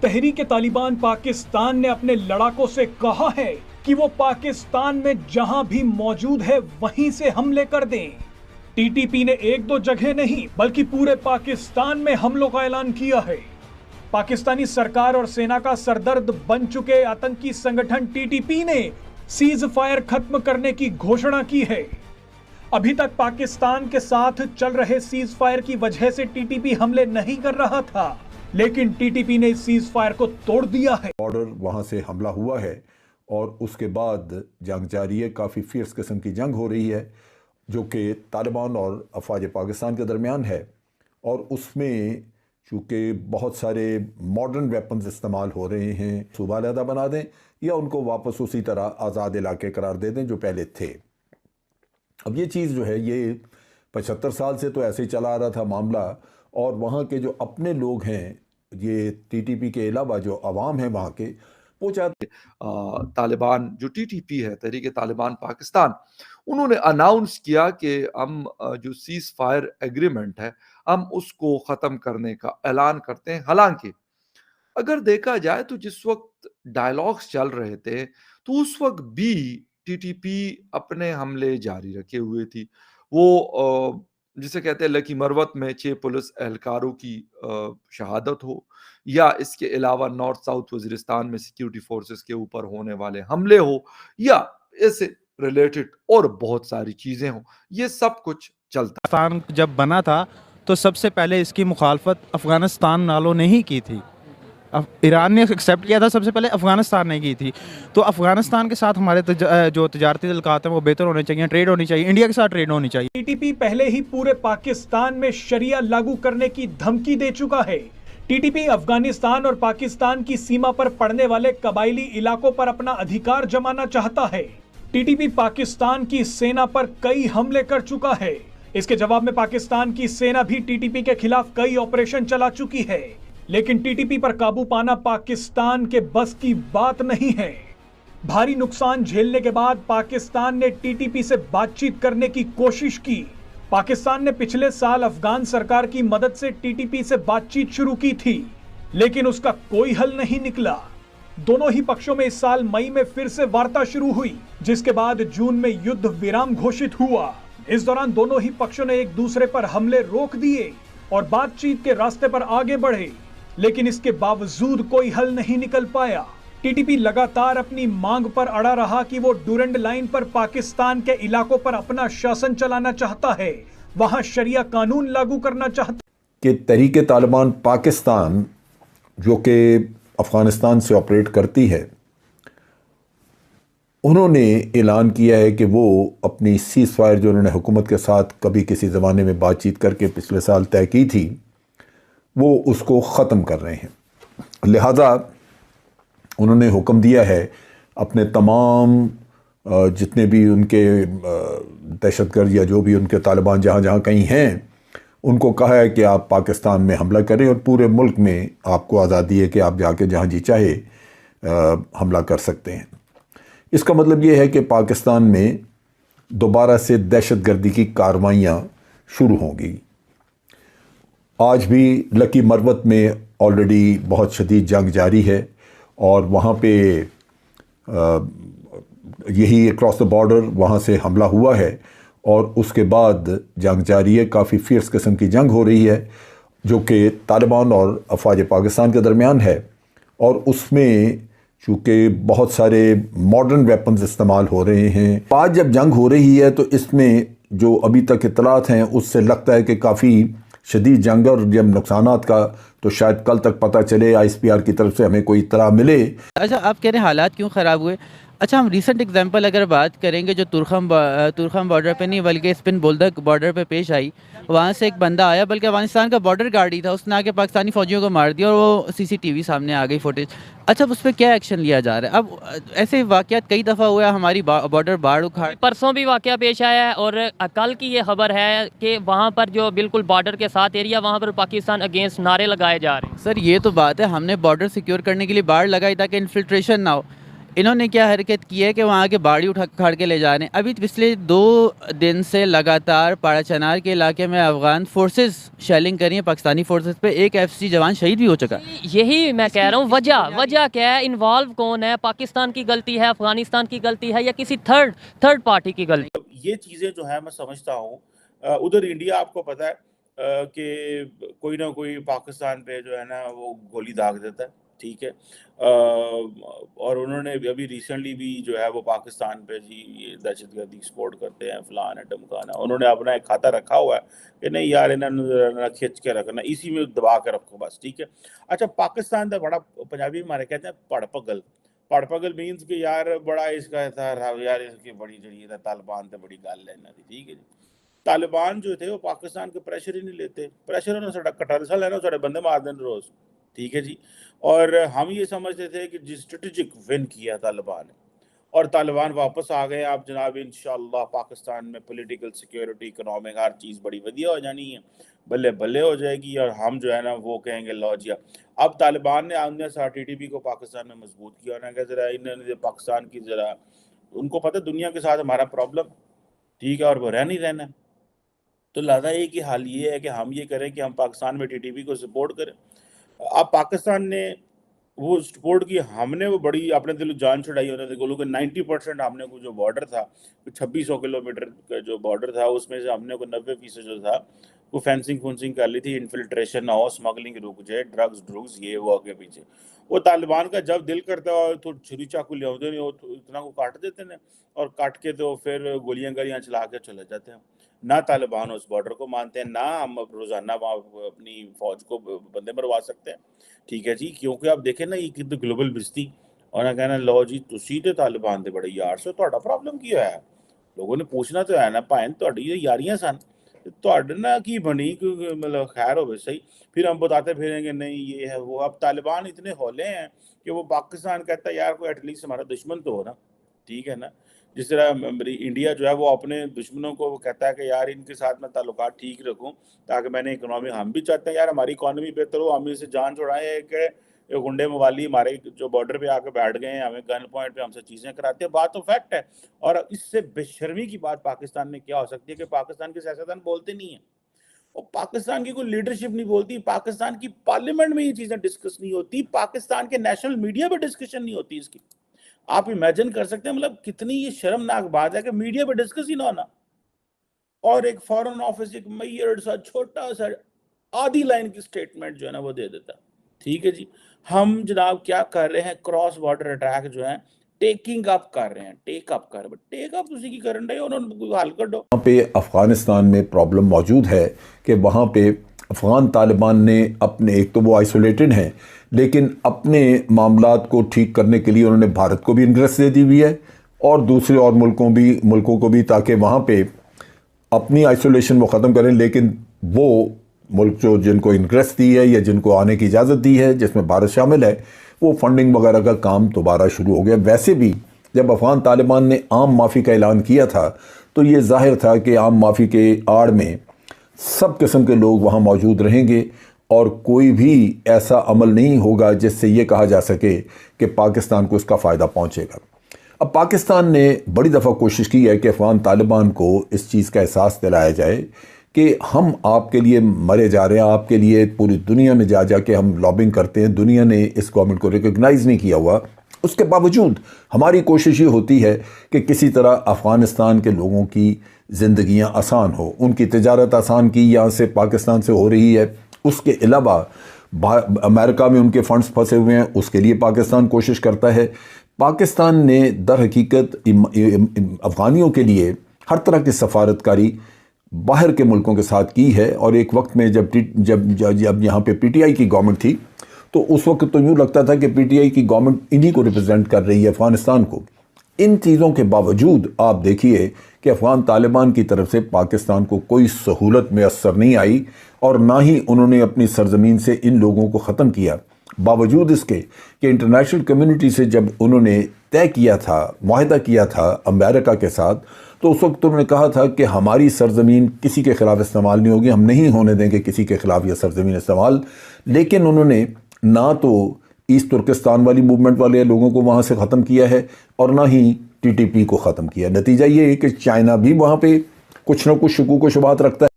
तहरीक तालिबान पाकिस्तान ने अपने लड़ाकों से कहा है कि वो पाकिस्तान में जहां भी मौजूद है वहीं से हमले कर दें। टीटीपी ने एक दो जगह नहीं बल्कि पूरे पाकिस्तान में हमलों का ऐलान किया है। पाकिस्तानी सरकार और सेना का सरदर्द बन चुके आतंकी संगठन टीटीपी ने सीज फायर खत्म करने की घोषणा की है। अभी तक पाकिस्तान के साथ चल रहे सीज फायर की वजह से टीटीपी हमले नहीं कर रहा था, लेकिन टीटीपी ने सीज फायर को तोड़ दिया है। बॉर्डर वहां से हमला हुआ है और उसके बाद जंग जारी है। काफ़ी फियर्स किस्म की जंग हो रही है जो कि तालिबान और अफवाज पाकिस्तान के दरमियान है, और उसमें चूँकि बहुत सारे मॉडर्न वेपन्स इस्तेमाल हो रहे हैं। सूबा अलहदा बना दें या उनको वापस उसी तरह आज़ाद इलाके करार दे दें जो पहले थे। अब ये चीज़ जो है ये 75 साल से तो ऐसे ही चला आ रहा था मामला, और वहाँ के जो अपने लोग हैं, ये टीटीपी के अलावा जो अवाम है वहाँ के, वो चाहते तालिबान जो टीटीपी है, तहरीक तालिबान पाकिस्तान, उन्होंने अनाउंस किया कि हम जो सीज फायर एग्रीमेंट है हम उसको ख़त्म करने का ऐलान करते हैं। हालांकि अगर देखा जाए तो जिस वक्त डायलॉग्स चल रहे थे तो उस वक्त भी टीटीपी अपने हमले जारी रखे हुए थी। वो जिसे कहते हैं लकी मरवत में 6 पुलिस एहलकारों की शहादत हो, या इसके अलावा नॉर्थ साउथ वजीरिस्तान में सिक्योरिटी फोर्सेस के ऊपर होने वाले हमले हो, या इससे रिलेटेड और बहुत सारी चीज़ें हों, ये सब कुछ चलता। पाकिस्तान जब बना था तो सबसे पहले इसकी मुखालफत अफ़गानिस्तान वालों ने ही की थी। अब ईरान ने एक्सेप्ट किया था, सबसे पहले अफ़गानिस्तान ने की थी। तो अफ़गानिस्तान के साथ हमारे जो तजारती तल्क़ात हैं वो बेहतर होने चाहिए, ट्रेड होनी चाहिए, इंडिया के साथ ट्रेड होनी चाहिए। टीटीपी पहले ही पूरे पाकिस्तान में शरिया लागू करने की धमकी दे चुका है। टीटीपी अफगानिस्तान और पाकिस्तान की सीमा पर पड़ने वाले कबायली इलाकों पर अपना अधिकार जमाना चाहता है। टीटीपी पाकिस्तान की सेना पर कई हमले कर चुका है। इसके जवाब में पाकिस्तान की सेना भी टीटीपी के खिलाफ कई ऑपरेशन चला चुकी है, लेकिन टीटीपी पर काबू पाना पाकिस्तान के बस की बात नहीं है। भारी नुकसान झेलने के बाद पाकिस्तान ने टीटीपी से बातचीत करने की कोशिश की। पाकिस्तान ने पिछले साल अफगान सरकार की मदद से टीटीपी से बातचीत शुरू की थी, लेकिन उसका कोई हल नहीं निकला। दोनों ही पक्षों में इस साल मई में फिर से वार्ता शुरू हुई, जिसके बाद जून में युद्ध विराम घोषित हुआ। इस दौरान दोनों ही पक्षों ने एक दूसरे पर हमले रोक दिए और बातचीत के रास्ते पर आगे बढ़े, लेकिन इसके बावजूद कोई हल नहीं निकल पाया। टीटीपी लगातार अपनी मांग पर अड़ा रहा कि वो डूरंड लाइन पर पाकिस्तान के इलाकों पर अपना शासन चलाना चाहता है, वहां शरिया कानून लागू करना चाहता कि तहरीक तालिबान पाकिस्तान जो कि अफ़गानिस्तान से ऑपरेट करती है, उन्होंने ऐलान किया है कि वो अपनी सीज़ फायर जो उन्होंने हुकूमत के साथ कभी किसी ज़माने में बातचीत करके पिछले साल तय की थी, वो उसको ख़त्म कर रहे हैं। लिहाजा उन्होंने हुक्म दिया है अपने तमाम जितने भी उनके दहशतगर्द या जो भी उनके तालिबान जहाँ जहाँ कहीं हैं, उनको कहा है कि आप पाकिस्तान में हमला करें और पूरे मुल्क में आपको आज़ादी है कि आप जाके जहाँ जी चाहे हमला कर सकते हैं। इसका मतलब ये है कि पाकिस्तान में दोबारा से दहशतगर्दी की कार्रवाइयाँ शुरू होंगी। आज भी लकी मरवत में ऑलरेडी बहुत शदीद जंग जारी है, और वहाँ पे यही अक्रॉस द बॉर्डर वहाँ से हमला हुआ है, और उसके बाद जंग जारी है। काफ़ी फियर्स किस्म की जंग हो रही है जो कि तालिबान और अफवाज पाकिस्तान के दरमियान है, और उसमें चूँकि बहुत सारे मॉडर्न वेपन्स इस्तेमाल हो रहे हैं। आज जब जंग हो रही है तो इसमें जो अभी तक इत्तलात हैं उससे लगता है कि काफ़ी शदीद जंग, और जब नुकसानात का तो शायद कल तक पता चले, ISPR की तरफ से हमें कोई इत्तला मिले। अच्छा, आप कह रहे हैं हालात क्यों ख़राब हुए? अच्छा, हम रीसेंट एग्जांपल अगर बात करेंगे जो तुरखम बॉर्डर पे नहीं बल्कि स्पिन बोल्दक बॉर्डर पे पेश आई, वहाँ से एक बंदा आया, बल्कि अफगानिस्तान का बॉर्डर गार्ड ही था, उसने आके पाकिस्तानी फ़ौजियों को मार दिया और वो CCTV सामने आ गई फुटेज। अच्छा, उस पर क्या एक्शन लिया जा रहा है? अब ऐसे वाक़यात कई दफ़ा हुआ है, हमारी बॉर्डर बाढ़ उखाड़, परसों भी वाक़या पेश आया है, और कल की ये खबर है कि वहाँ पर जो बिल्कुल बॉर्डर के साथ एरिया, वहाँ पर पाकिस्तान अगेंस्ट नारे लगाए जा रहे हैं। सर ये तो बात है, हमने बॉर्डर सिक्योर करने के लिए बाढ़ लगाई ताकि इन्फिल्ट्रेशन ना हो। इन्होंने क्या हरकत की है कि वहाँ के बाड़ी उठा खड़ के ले जा रहे हैं। अभी पिछले 2 दिन से लगातार पाड़ा चनार के इलाके में अफगान फोर्सेस शेलिंग कर रही हैं पाकिस्तानी फोर्सेस पे। एक एफसी जवान शहीद भी हो चुका है। यही मैं कह रहा हूँ, वजह क्या है? इन्वॉल्व कौन है? पाकिस्तान की गलती है, अफगानिस्तान की गलती है, या किसी थर्ड पार्टी की गलती? ये चीज़ें जो है मैं समझता हूँ उधर इंडिया आपको पता है कि कोई ना कोई पाकिस्तान पे जो है ना वो गोली दाग देता है, ठीक है। और उन्होंने अभी रिसेंटली भी जो है वो पाकिस्तान पे जी ये दहशतगर्दी सपोर्ट करते हैं, फलाना ढमकाना, उन्होंने अपना एक खाता रखा हुआ है कि नहीं यार इन्होंने खिंच के रखना, इसी में दबा के रखो बस, ठीक है। अच्छा, पाकिस्तान का बड़ा पंजाबी हमारे कहते हैं पड़पगल मीन्स कि यार बड़ा इसका था यार इसकी बड़ी जड़ी था तालिबान तो बड़ी गल है इन्हों की, ठीक है जी। तालिबान जो थे वो पाकिस्तान के प्रेशर ही नहीं लेते, प्रेशर उन्होंने साडा कटारसा लेना, साडे बंदे मार देने रोज, ठीक है जी। और हम ये समझते थे कि जिस स्ट्रेटेजिक विन किया तालिबान ने और तालिबान वापस आ गए, आप जनाब इंशाअल्लाह पाकिस्तान में पॉलिटिकल सिक्योरिटी इकोनॉमिक हर चीज़ बड़ी वधिया हो जानी है, बल्ले बल्ले हो जाएगी। और हम जो है ना वो कहेंगे लो जी अब तालिबान ने आमने साथ TTP को पाकिस्तान में मजबूत किया, उन्होंने ज़रा इन्होंने पाकिस्तान की ज़रा, उनको पता दुनिया के साथ हमारा प्रॉब्लम, ठीक है, और वो रह नहीं रहना। तो लिहाजा एक ही हाल ये है कि हम ये करें कि हम पाकिस्तान में TTP को सपोर्ट करें। अब पाकिस्तान ने वो सपोर्ट की, हमने वो बड़ी अपने दिल जान छुड़ाई, उन्होंने बोलो कि 90% हमने को जो बॉर्डर था 2600 किलोमीटर का जो बॉर्डर था उसमें से हमने को 90% जो था वो फेंसिंग कर ली थी, इन्फिल्ट्रेशन ना हो, स्मगलिंग रुक जाए, ड्रग्स ये वो आगे पीछे। वो तालिबान का जब दिल करता है तो छुरी चाकू ले आते नहीं, वो तो इतना को काट देते हैं और काट के तो फिर गोलियां चला के चले जाते हैं। ना तालिबान उस बॉर्डर को मानते हैं, ना हम रोज़ाना अपनी फ़ौज को बंदे मरवा सकते हैं, ठीक है जी। क्योंकि आप देखें ना ये कितनी ग्लोबल बिजती, और ना कहना लो जी तुसी ते तालिबान दे बड़े यार सो, तुहाडा प्रॉब्लम की होया है? लोगों ने पूछना तो है ना भाएं तुहाडी ये यारियां सन, तुहाडे ना की बनी, क्योंकि मतलब खैर हो सही, फिर हम बताते फिरेंगे नहीं ये है वो। अब तालिबान इतने हौले हैं कि वो पाकिस्तान कहता है यार कोई एटलीस्ट हमारा दुश्मन तो हो ना, ठीक है ना। जिस तरह इंडिया जो है वो अपने दुश्मनों को कहता है कि यार इनके साथ मैं ताल्लुकात ठीक रखूं ताकि मैंने इकोनॉमी, हम भी चाहते हैं यार हमारी इकोनॉमी बेहतर हो, हम इसे जान छुड़ाएं कि ये गुंडे मवाली हमारे जो बॉर्डर पे आके बैठ गए हैं, हमें गन पॉइंट पे हमसे चीज़ें कराते हैं, बात तो फैक्ट है। और इससे बेशर्मी की बात पाकिस्तान में क्या हो सकती है कि पाकिस्तान के सियासतदान बोलते नहीं है, और पाकिस्तान की कोई लीडरशिप नहीं बोलती, पाकिस्तान की पार्लियामेंट में ये चीज़ें डिस्कस नहीं होती, पाकिस्तान के नेशनल मीडिया पे डिस्कशन नहीं होती इसकी। आप इमेजिन कर सकते हैं मतलब कितनी ये शर्मनाक बात है कि मीडिया पे डिस्कस ही ना होना, और एक फॉरेन ऑफिस एक मैयर सा छोटा सा आधी लाइन की स्टेटमेंट जो है ना वो दे देता, ठीक है जी। हम जनाब क्या कर रहे हैं, क्रॉस बॉर्डर अटैक जो है टेक अप कर रहे हैं, टेक अप उसी की करन रहे, उन्होंने हल कर दो। वहाँ पे अफ़गानिस्तान में प्रॉब्लम मौजूद है कि वहाँ पे अफ़गान तालिबान ने अपने, एक तो वो आइसोलेटेड हैं, लेकिन अपने मामलात को ठीक करने के लिए उन्होंने भारत को भी इंग्रेस दे दी हुई है और दूसरे और मुल्कों को भी, ताकि वहाँ पे अपनी आइसोलेशन वो ख़त्म करें। लेकिन वो मुल्क जो जिनको इंग्रेस दी है या जिनको आने की इजाज़त दी है, जिसमें भारत शामिल है, वो फंडिंग वगैरह का काम दोबारा शुरू हो गया। वैसे भी जब अफ़गान तालिबान ने आम माफ़ी का ऐलान किया था तो ये ज़ाहिर था कि आम माफ़ी के आड़ में सब किस्म के लोग वहाँ मौजूद रहेंगे और कोई भी ऐसा अमल नहीं होगा जिससे ये कहा जा सके कि पाकिस्तान को इसका फ़ायदा पहुँचेगा। अब पाकिस्तान ने बड़ी दफ़ा कोशिश की है कि अफ़गान तालिबान को इस चीज़ का एहसास दिलाया जाए कि हम आपके लिए मरे जा रहे हैं, आपके लिए पूरी दुनिया में जा के हम लॉबिंग करते हैं, दुनिया ने इस गवर्नमेंट को रिकॉग्नाइज़ नहीं किया हुआ। उसके बावजूद हमारी कोशिश ये होती है कि किसी तरह अफ़गानिस्तान के लोगों की ज़िंदगियां आसान हो, उनकी तिजारत आसान की यहाँ से पाकिस्तान से हो रही है। उसके अलावा अमेरिका में उनके फंड्स फंसे हुए हैं, उसके लिए पाकिस्तान कोशिश करता है। पाकिस्तान ने दर हकीकत अफ़गानियों के लिए हर तरह की सफारतकारी बाहर के मुल्कों के साथ की है। और एक वक्त में जब यहाँ पे PTI की गवर्नमेंट थी तो उस वक्त तो यूँ लगता था कि PTI की गवर्नमेंट इन्हीं को रिप्रेजेंट कर रही है, अफ़गानिस्तान को। इन चीज़ों के बावजूद आप देखिए कि अफ़गान तालिबान की तरफ से पाकिस्तान को कोई सहूलत मैसर नहीं आई और ना ही उन्होंने अपनी सरजमीन से इन लोगों को ख़त्म किया। बावजूद इसके कि इंटरनेशनल कम्युनिटी से जब उन्होंने तय किया था, मुआहदा किया था अमेरिका के साथ, तो उस वक्त उन्होंने कहा था कि हमारी सरजमीन किसी के ख़िलाफ़ इस्तेमाल नहीं होगी, हम नहीं होने देंगे किसी के ख़िलाफ़ यह सरजमीन इस्तेमाल। लेकिन उन्होंने ना तो ईस्ट तुर्किस्तान वाली मूवमेंट वाले लोगों को वहाँ से ख़त्म किया है और ना ही टीटीपी को ख़त्म किया। नतीजा ये है कि चाइना भी वहाँ पे कुछ ना कुछ शकूक व शुबात रखता है।